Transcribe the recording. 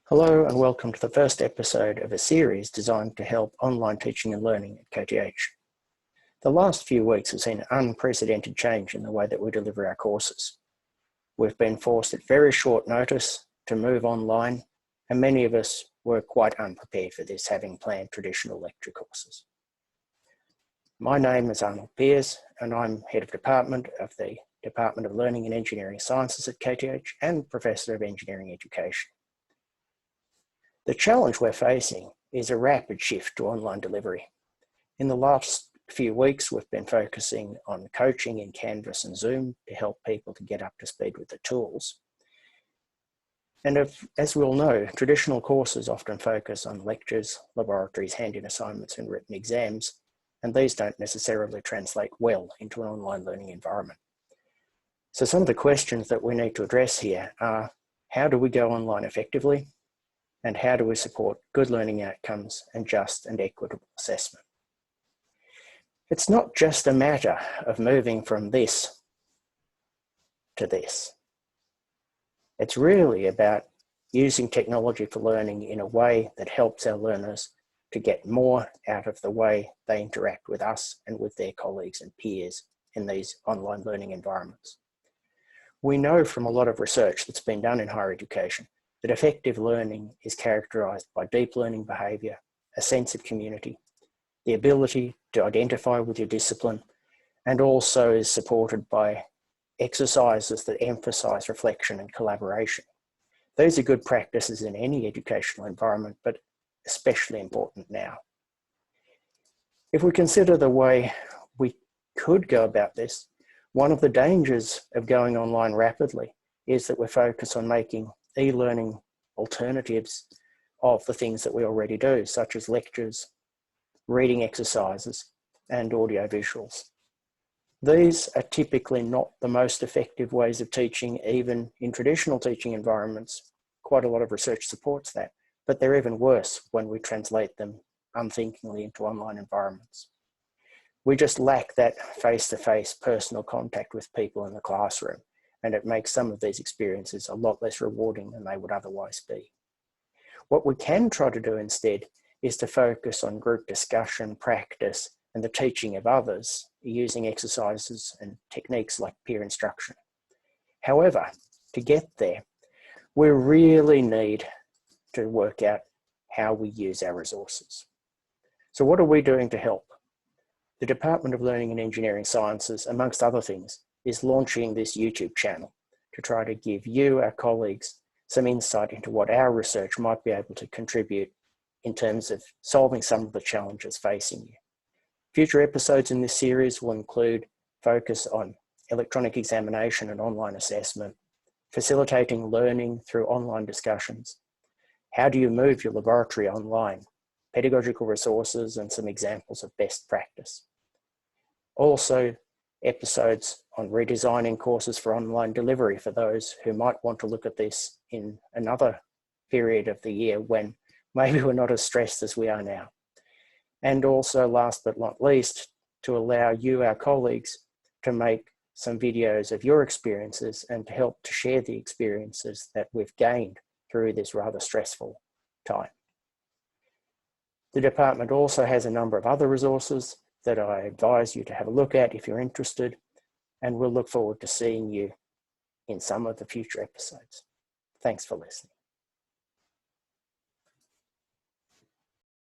Hello and welcome to the first episode of a series designed to help online teaching and learning at KTH. The last few weeks have seen unprecedented change in the way that we deliver our courses. We've been forced at very short notice to move online, and many of us were quite unprepared for this, having planned traditional lecture courses. My name is Arnold Peers, and I'm Head of Department of the Department of Learning and Engineering Sciences at KTH and Professor of Engineering Education. The challenge we're facing is a rapid shift to online delivery. In the last few weeks, we've been focusing on coaching in Canvas and Zoom to help people to get up to speed with the tools. And as we all know, traditional courses often focus on lectures, laboratories, hand-in assignments, and written exams, and these don't necessarily translate well into an online learning environment. So some of the questions that we need to address here are, how do we go online effectively? And how do we support good learning outcomes and just and equitable assessment? It's not just a matter of moving from this to this. It's really about using technology for learning in a way that helps our learners to get more out of the way they interact with us and with their colleagues and peers in these online learning environments. We know from a lot of research that's been done in higher education that effective learning is characterized by deep learning behavior, a sense of community, the ability to identify with your discipline, and also is supported by exercises that emphasize reflection and collaboration. Those are good practices in any educational environment, but especially important now. If we consider the way we could go about this, one of the dangers of going online rapidly is that we're focused on making e-learning alternatives of the things that we already do, such as lectures, reading exercises, and audio visuals. These are typically not the most effective ways of teaching, even in traditional teaching environments. Quite a lot of research supports that, but they're even worse when we translate them unthinkingly into online environments. We just lack that face-to-face personal contact with people in the classroom, and it makes some of these experiences a lot less rewarding than they would otherwise be. What we can try to do instead is to focus on group discussion, practice, and the teaching of others using exercises and techniques like peer instruction. However, to get there, we really need to work out how we use our resources. So what are we doing to help? The Department of Learning and Engineering Sciences, amongst other things, is launching this YouTube channel to try to give you, our colleagues, some insight into what our research might be able to contribute in terms of solving some of the challenges facing you. Future episodes in this series will include focus on electronic examination and online assessment, facilitating learning through online discussions, how do you move your laboratory online, pedagogical resources, and some examples of best practice. Also, episodes on redesigning courses for online delivery for those who might want to look at this in another period of the year when maybe we're not as stressed as we are now. And also, last but not least, to allow you, our colleagues, to make some videos of your experiences and to help to share the experiences that we've gained through this rather stressful time. The department also has a number of other resources that I advise you to have a look at if you're interested, and we'll look forward to seeing you in some of the future episodes. Thanks for listening.